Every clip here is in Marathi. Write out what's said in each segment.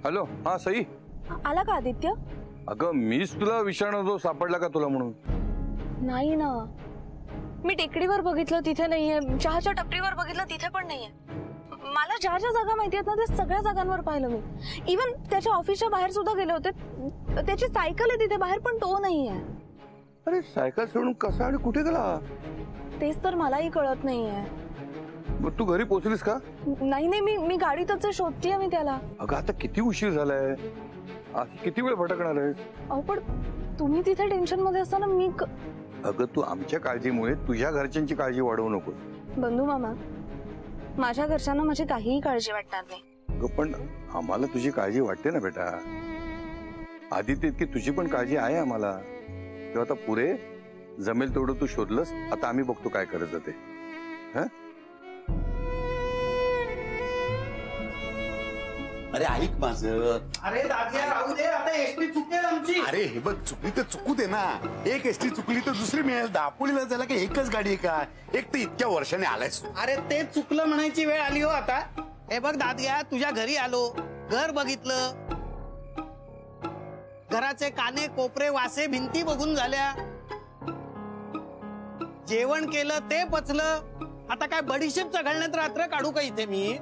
हॅलो, हा सई. आला का आदित्य? अगं मीच तुला विचारणार होतो, सापडला का तुला म्हणून. नाही ना, मी टेकडीवर बघितलं तिथे नाहीये, चहाच्या टपरीवर बघितलं तिथे पण नाहीये. मला ज्या ज्या जागा माहिती आहेत ना त्या सगळ्या जागांवर पाहिलं मी. इवन त्याच्या ऑफिसच्या बाहेर सुद्धा गेले होते. त्याची सायकल आहे तिथे बाहेर पण तो नाहीये. अरे सायकल सोडून कसा आणि कुठे गेला तेच तर मलाही कळत नाहीये. मग तू घरी पोहोचलीस का? नाही नाही, मी गाडीतच शोधतीये मी त्याला. अगं आता किती उशीर झालाय, किती वेळ भटकणार आहे. अहो पण तुम्ही तिथे टेन्शन मध्ये असताना मी अगं तू आमच्या काळजीमुळे तुझ्या घरच्यांची काळजी वाढवू नको. बंधू मामा, माझ्या घरच्यांना माझी काहीही काळजी वाटणार नाही. अगं पण आम्हाला तुझी काळजी वाटते ना बेटा. आदित्य इतकी तुझी पण काळजी आहे आम्हाला. तेव्हा आता पुरे जमेल तेवढं तू शोधलंस, आता आम्ही बघतो काय करायचं ते. हा अरे ऐक माझं. अरे दादिया राहू दे, आता एसटी चुकेल आमची. अरे हे बघ, चुकली तर चुकू दे ना. एक एसटी चुकली तर दुसरी मिळेल. दापोलीला जायला काही एकच गाडी आहे का? एक तर इतक्या वर्षाने आलायस. अरे ते चुकलं म्हणायची वेळ आली हो आता. हे बघ दादिया, तुझ्या घरी आलो, घर बघितलं, घराचे काने कोपरे वासे भिंती बघून झाल्या, जेवण केलं ते पचलं. आता काय बडीशेपच्या घालण्यात रात्र काढू का इथे मी?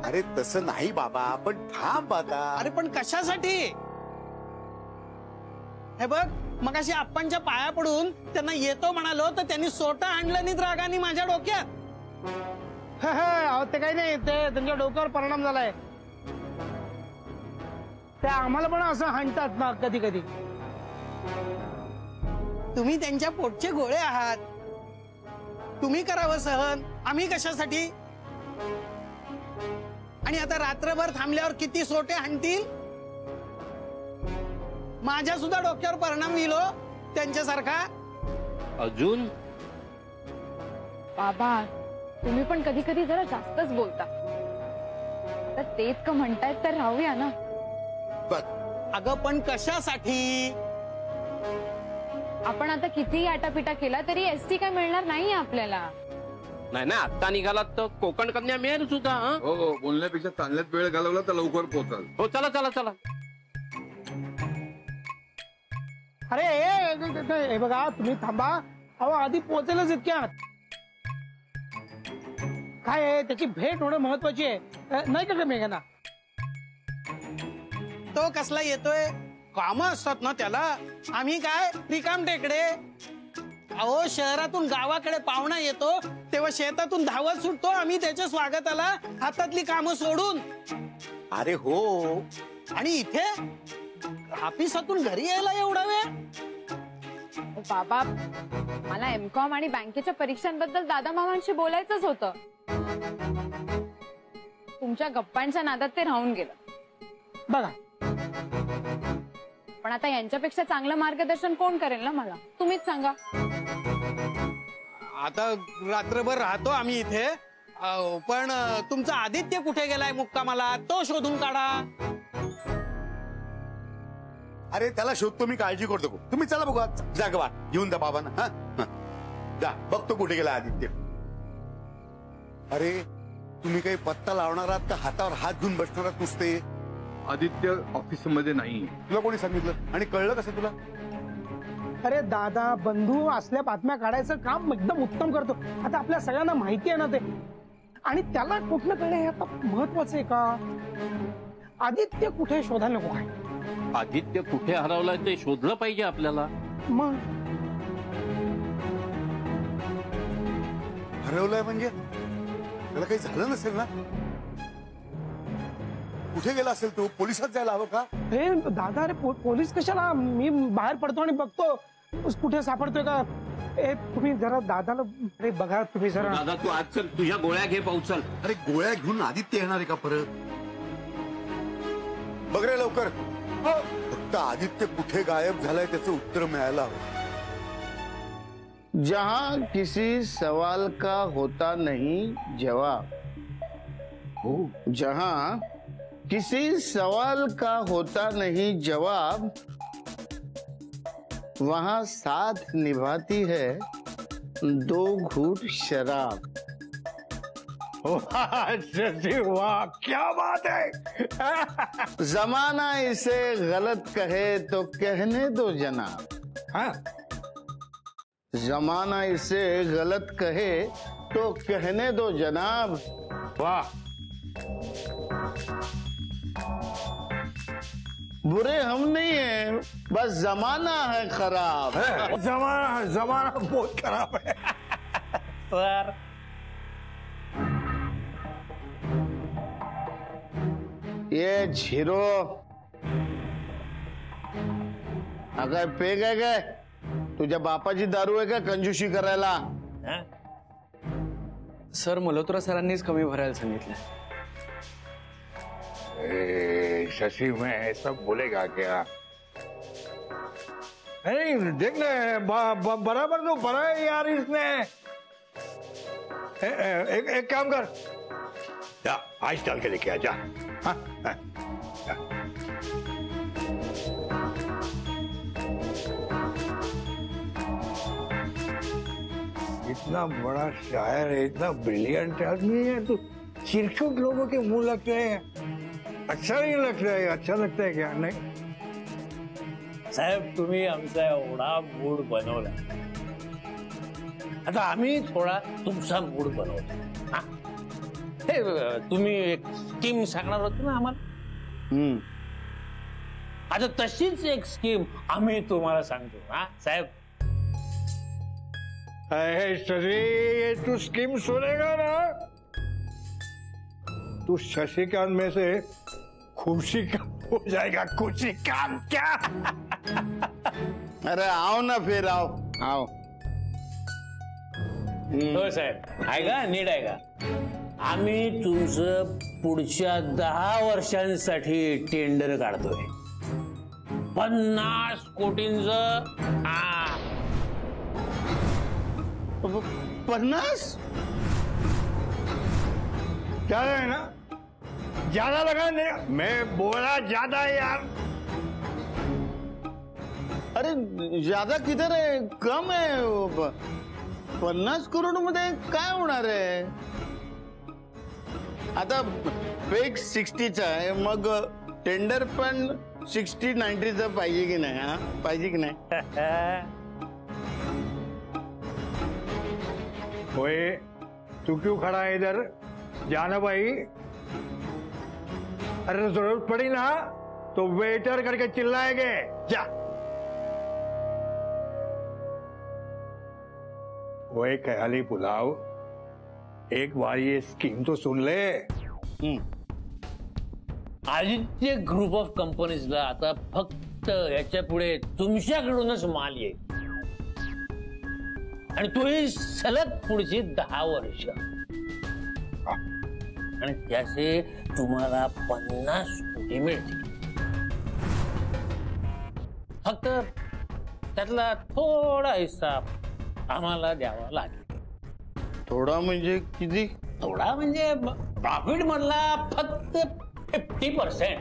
अरे तसं नाही बाबा, पण थांब आता. अरे पण कशासाठी? हे बघ, मगाशी आप्पांच्या पाया पडून त्यांना येतो म्हणालो तर त्यांनी सोटा आणलं नाही रागाने माझ्या डोक्यात. ते काही नाही, ते त्यांच्या डोक्यावर परिणाम झालाय. ते आम्हाला पण असं हाणतात ना कधी कधी. तुम्ही त्यांच्या पोटचे गोळे आहात, तुम्ही करावं सहन, आम्ही कशासाठी? आणि आता रात्रभर थांबल्यावर किती सोटे हाणतील? माझ्या सुद्धा डोक्यावर परिणाम होईल त्यांच्यासारखा. अजून बाबा, तुम्ही पण कधी कधी जरा जास्तच बोलता. तर ते इतकं म्हणतायत तर राहूया ना. अगं पण कशासाठी? आपण आता कितीही आटापिटा केला तरी एसटी काय मिळणार नाहीये आपल्याला. नाही ना, आता निघालात तर कोकण कन्या मिळेल सुद्धा. हो हो, बोलण्यापेक्षा चांगल्यात वेळ घालवला तर लवकर पोहोचाल. हो चला चला चला. अरे हे बघा, तुम्ही थांबा. अहो आधी पोहोचेलच इतक्यात. काय आहे, त्याची भेट होणं महत्वाची आहे, नाही का मेघना? तो कसला येतोय? काम असतात ना त्याला. आम्ही काय रिकाम टेकडे. अहो शहरातून गावाकडे पाहुणा येतो तेव्हा शेतातून धावत सुटतो आम्ही त्याच्या स्वागताला, हातातली कामं सोडून. अरे हो, आणि इथे ऑफिसातून घरी यायला एवढा वेळ? बाबा, मला एमकॉम आणि बँकेच्या परीक्षांबद्दल दादा मामांशी बोलायचंच होतं. तुमच्या गप्पांच्या नादात ते राहून गेलं. बघा, पण आता यांच्यापेक्षा चांगलं मार्गदर्शन कोण करेल ना मला? तुम्हीच सांगा. आता रात्रभर राहतो आम्ही इथे, पण तुमचा आदित्य कुठे गेलाय मुक्कामाला? तो शोधून काढा. अरे त्याला शोधतो मी, काळजी करतो. तुम्ही चला बघू, जागवा घेऊन द्या बाबांना. हा जा, बघतो कुठे गेला आदित्य. अरे तुम्ही काही पत्ता लावणार आहात तर हातावर हात घेऊन बसणार आहात नुसते? आदित्य ऑफिस मध्ये नाही. तुला कोणी सांगितलं आणि कळलं कसं तुला? अरे दादा, बंधू असल्या बातम्या काढायचं काम एकदम उत्तम करतो. आता आपल्या सगळ्यांना माहिती आहे ना ते. आणि त्याला कुठलं कळलं हे आता महत्वाचं आहे का? आदित्य कुठे शोधायला नको काय? आदित्य कुठे हरवलाय ते शोधलं पाहिजे आपल्याला. मग हरवलंय म्हणजे त्याला काही झालं नसेल ना? कुठे गेला असेल तो? पोलिसात जायला हवं का? हे दादा, अरे पोलीस कशाला? मी बाहेर पडतो आणि बघतो कुठे सापडतोय का. तुम्ही जरा दादाला बघा. तुम्ही जरा दादा तू आज चल, तुझ्या गोळ्या घे पाहू. चल. अरे गोळ्या घेऊन आदित्य येणार आहे का परत? बघ रे लवकर. फक्त आदित्य कुठे गायब झालाय त्याचं उत्तर मिळायला हवं. जहां किसी सवाल का होता नहीं जवाब, जहां किसी सवाल का होता नहीं जवाब, वहां साथ निभाती है दो घूंट शराब. वाह शशि वाह, क्या बात है। जमाना इसे गलत कहे तो कहने दो जनाब। हाँ? जमाना इसे गलत कहे तो कहने दो जनाब। वाह, बुरे हम नहीं हैं, बस जमाना है खराब। जमाना बहुत खराब है। सर ये झिरो अगं पे काय तुझ्या बापाची दारू आहे का कंजूशी करायला? सर मल्होत्रा सरांनीच कमी भरायला सांगितलं। शशि में ऐसा बोलेगा क्या? नहीं देख ले, बराबर तो भरा है यार इसने। एक काम कर, जा आइस डाल के लेके आ जा। हाँ, हाँ, हाँ। इतना बड़ा शायर है, इतना ब्रिलियंट आदमी है, तो चिरकुट लोगों के मुंह लगते हैं। अच्छा नहीं लगता है? अच्छा लगता है क्या? नहीं साहेब, तुम्ही आमचा एवढा मूड बनवला, आता आम्ही थोडा तुमचा मूड बनवतो। हा? हे तुम्ही एक स्कीम सांगणार होते ना आम्हाला, आता तशीच एक स्कीम आम्ही तुम्हाला सांगतो। हा साहेब, शशि, ये तू स्कीम सुनेगा ना, तू शशिकांत में से खुशिकांत हो जाएगा। खुशिकांत क्या? अरे आओ ना, फिर आओ आओ। हो साहेब, आहे का? नीट आहे का? आम्ही तुमचं पुढच्या 10 वर्षांसाठी टेंडर काढतोय, 50 कोटींचं। हा 50? ज्यादा है ना? ज्यादा लगा नहीं, मैं बोला ज्यादा है यार। अरे ज्यादा किधर आहे, कम आहे। 50 करोड मध्ये काय होणार आहे? आता फेक 60चा आहे, मग टेंडर पण 60-90चा पाहिजे की नाही? हा पाहिजे की नाही? ओए, तू क्यों खड़ा है इधर? जाना भाई। अरे जरूरत पड़ी ना तो वेटर करके चिल्लाएंगे। जा। ओए ख्याली पुलाव, एक बार ये स्कीम तो सुन ले। आदित्य ग्रुप ऑफ कंपनीजला आता फक्त याच्या पुढे तुमच्याकडूनच माल येईल, आणि तोही सलग पुढची 10 वर्ष, आणि त्याचे तुम्हाला 50 कोटी मिळतील। फक्त त्यातला थोडा हिस्सा आम्हाला द्यावा लागेल। थोडा म्हणजे किती? थोडा म्हणजे प्रॉफिट मधला फक्त 50%।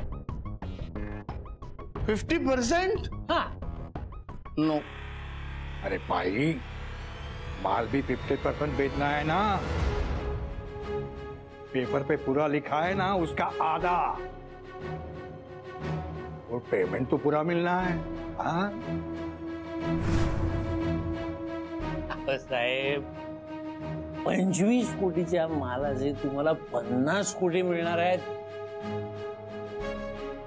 50%? हा, नो। अरे भाई, माल भी 50% बेचना है ना, पेपर पे पूरा लिखा है ना, उसका आधा, और पेमेंट तो पूरा मिलना है। हाँ साहेब, 25 कोटीच्या मालाचे तुम्हाला 50 कोटी मिळणार आहेत।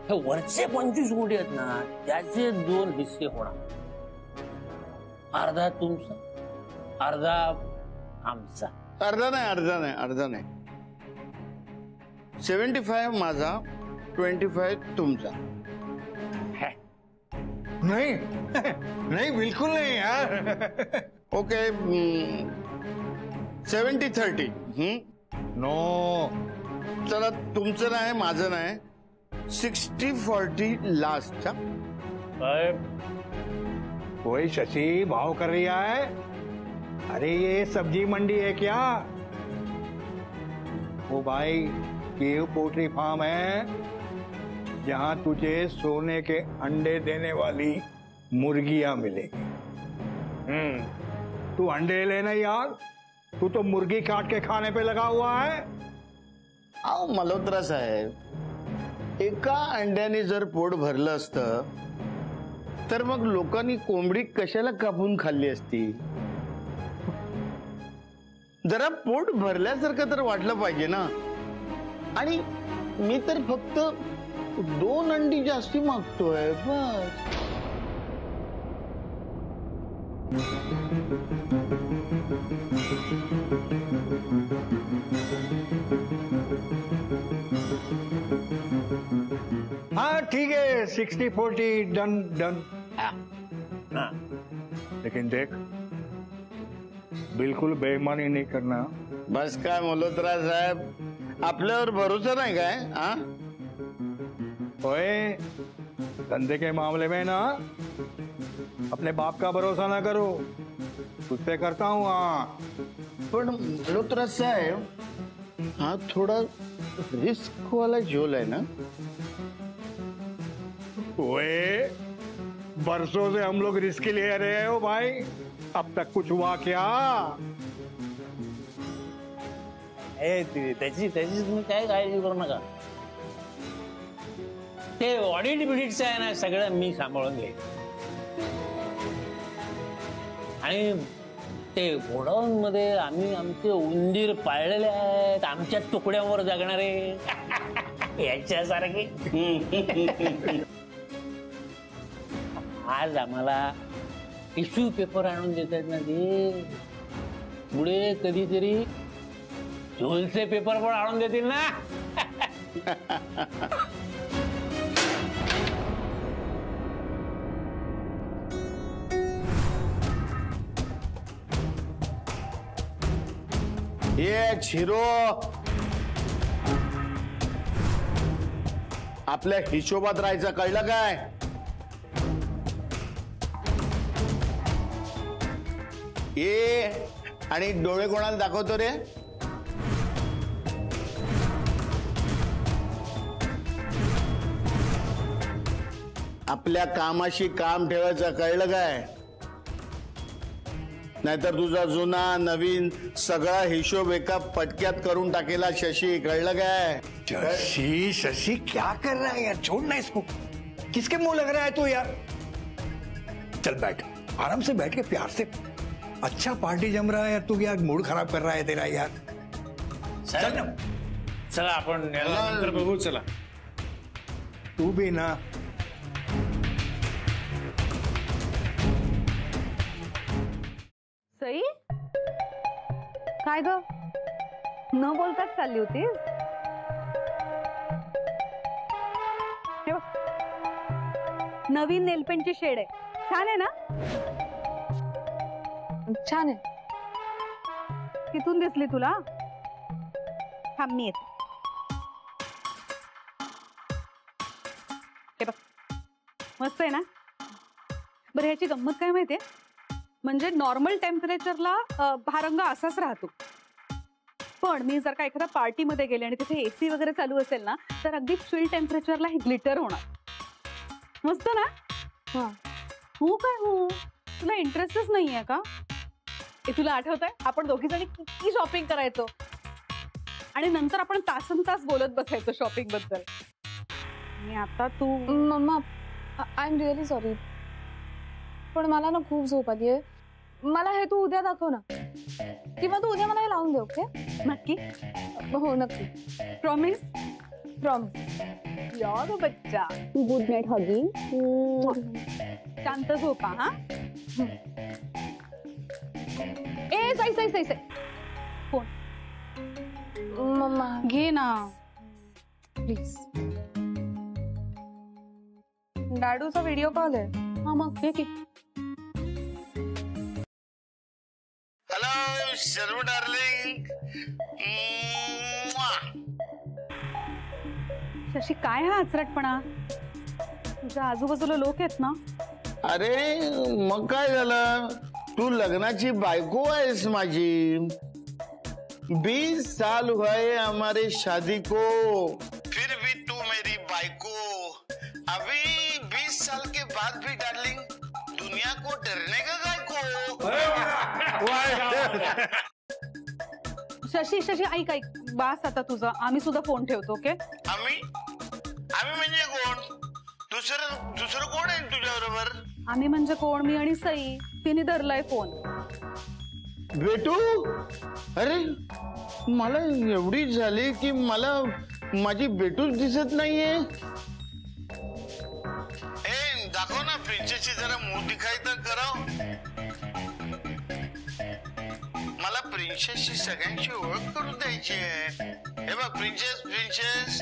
हे वरचे 25 कोटी आहेत ना, त्याचे 2 हिस्से होणार, अर्धा तुमचा, अर्धा आमचा। अर्धा नाही 75 माझा, 25 तुमचा। नहीं नहीं, बिल्कुल नहीं यार। ओके, 70-30। नो, चला, तुमचं नाही, माझं नाही, 60-40 लास्ट। कोई शशि भाव कर रही है? अरे ये सब्जी मंडी है क्या? ओ भाई, ये पोल्ट्री फार्म है जहां तुझे सोने के अंडे देने वाली मुर्गियां मिलेगी। तू अंडे लेना यार, तू तो मुर्गी काट के खाने पे लगा हुआ है। अहो मल्होत्रा साहेब, एका अंड्याने जर पोट भरलं असतं तर मग लोकांनी कोंबडी कशाला कापून खाल्ली असती? जरा पोट भरल्यासारखं तर वाटलं पाहिजे ना. आणि मी तर फक्त 2 अंडी जास्ती मागतोय बस. हाँ ठीक है, 60-40 डन डन. लेकिन देख, बिल्कुल बेईमानी नहीं करना. बस काय मल्होत्रा साहेब, आपल्यावर भरोसा नाही काय? हा, ओए, धंधे के मामले में ना अपने बाप का भरोसा ना करो, खुद पे करता हूँ. हाँ, पण मल्होत्रा साहेब, हा थोडा रिस्क वाला झोल है ना. ओए, बरसों से हम लोग रिस्क ले रहे हो भाई, अब तक कुछ हुआ क्या? त्याची तुम्ही काय काळजी करू नका. ते ऑडिट बिडिटचं आहे ना, सगळं मी सांभाळून घेईन. आणि ते गोडाऊन मध्ये आम्ही आमचे उंदीर पाळलेले आहेत, आमच्या तुकड्यांवर जगणारे याच्यासारखे. आज आम्हाला टिश्यू पेपर आणून देतात ना, ते पुढे कधीतरी झोलचे पेपर पण आणून देतील ना. ये छिरो, आपल्या हिशोबात राहायचं, कळलं काय? ये आणि डोळे कोणाला दाखवतो रे? आपल्या कामाशी काम ठेवायचं, कळलं काय? नाहीतर तुझा जुना नवीन सगळा हिशोब एका पटक्यात करून टाकेला शशी, कळलं काय? शशि, शशि क्या कर रहा है यार? छोड़ना इसको. किसके मुंह लग रहा है तू यार? चल बैठ, आराम से बैठ के प्यार से. अच्छा पार्टी जम रहा है यार, तू क्या मूड खराब कर रहा है तेरा यार? चल ना. चला आपण नंतर बघू. चला तू भी ना. सई, काय ग, न बोलताच चालली होतीस? हे बघ, नवीन नेलपेंटची शेड आहे, छान आहे ना? छान आहे. तिथून दिसली तुला? थांब मी येते. हे बघ, मस्त आहे ना? बरं, ह्याची गंमत काय माहितीये? म्हणजे नॉर्मल टेम्परेचरला हा रंग असाच राहतो, पण मी जर का एखाद्या पार्टीमध्ये गेले आणि तिथे एसी वगैरे चालू असेल ना, तर अगदी चिल टेम्परेचरला हे ग्लिटर होणार. मस्त ना? हा. हो काय हो, तुला इंटरेस्टच नाहीये का? हे तुला आठवतंय, आपण दोघी जणी किती शॉपिंग करायचो आणि नंतर आपण तासनतास बोलत बसायचो शॉपिंग बद्दल. आणि आता तू. मम्मा, आय एम रिअली सॉरी, पण मला ना खूप झोप आलीये. मला हे तू उद्या दाखव ना, किंवा तू उद्या मला हे लावून दे. ओके? नक्की? हो नक्की. प्रॉमिस? प्रॉमिस. यार बच्चा. गुड नाईट हगी. शांत झोपा. हा, ए साई साई साई साई, फोन मम्मा घे ना प्लीज. डॅडूचा व्हिडिओ कॉल आहे. हा मग घे की. हॅलो शर्व डार्लिंग. शशी, काय हा आचरटपणा? तुझ्या आजूबाजूला लोक आहेत ना? अरे मग काय झालं, तू लग्नाची बायको आहेस माझी. 20 साल हुए हमारे शादी को, फिर भी तू मेरी बायको. अभी 20 साल के बाद भी डार्लिंग, दुनिया को डरने का काय को. शशी शशी, ऐक ऐक, बास आता तुझं, आम्ही सुद्धा फोन ठेवतो. ओके आम्ही आम्ही म्हणजे कोण? दुसरं दुसरं कोण आहे तुझ्या बरोबर? आम्ही म्हणजे कोण? मी आणि सई. तिने धरलाय फोन. बेटू, अरे मला एवढी झाली की मला माझी बेटूच दिसत नाहीये. ए दाखव ना प्रिन्सेसची जरा मूड दिखाई तर कराव. मला प्रिन्सेसची सगळ्यांची ओळख करून द्यायची आहे. हे बघ प्रिन्सेस प्रिन्सेस.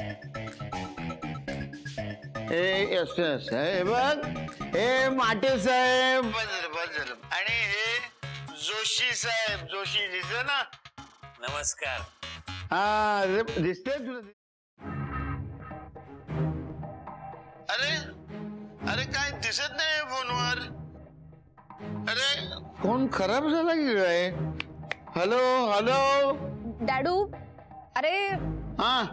असं असं हे बघ. हे माटे साहेब बस. आणि हे जोशी साहेब. जोशी दिसत ना? नमस्कार. हा दिसते तुला? अरे अरे काय दिसत नाही फोनवर. अरे फोन खराब झाला की काय? हॅलो हॅलो डॅडू, अरे हा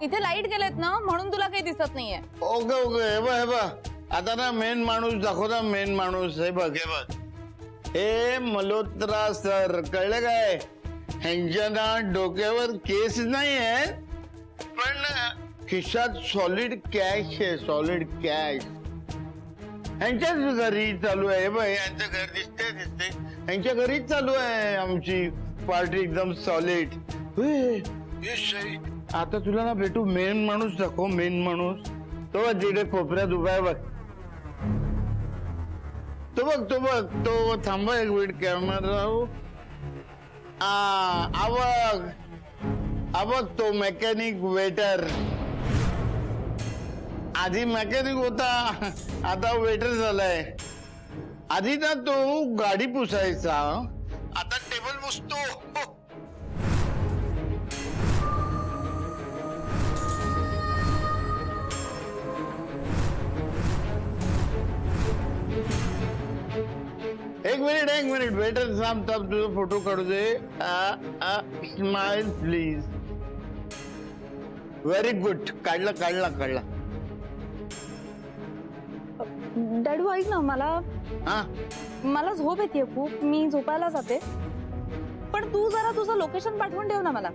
इथे लाईट गेलेत ना, म्हणून तुला काही दिसत नाहीये. Okay okay. हे बघ आता ना मेन माणूस दाखवता. मेन माणूस हे बघ. हे मल्होत्रा सर, कळलं काय? ह्यांच्या ना डोक्यावर केस नाही आहे, पण खिशात सॉलिड कॅश आहे. सॉलिड कॅश ह्यांच्याच घरी चालू आहे. बघ यांचं घर दिसते. ह्यांच्या घरीच चालू आहे आमची पार्टी एकदम सॉलिड. आता तुला ना भेटू मेन माणूस दाखव. मेन माणूस तो तिथे कोपऱ्यात उभा आहे बघ. तो बघ तो थांबा एक मिनिट. कॅमेरा बघ तो मेकॅनिक वेटर. आधी मेकॅनिक होता, आता वेटर झालाय. आधी ना तो गाडी पुसायचा, आता टेबल पुसतो. एक मिनिट वेटर थांब तुझा फोटो काढू दे. Smile please. Very good. काढला. डॅडू ऐक ना, मला झोप येते खूप. मी झोपायला जाते, पण तू जरा तुझं लोकेशन पाठवून ठेव ना मला,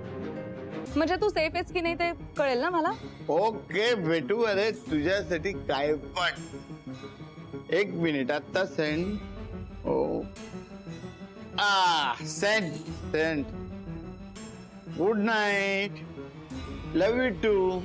म्हणजे तू सेफ आहेस की नाही ते कळेल ना मला. ओके भेटू. अरे तुझ्यासाठी काय पण. एक मिनिट आता send. Oh send. Good night. Love you to.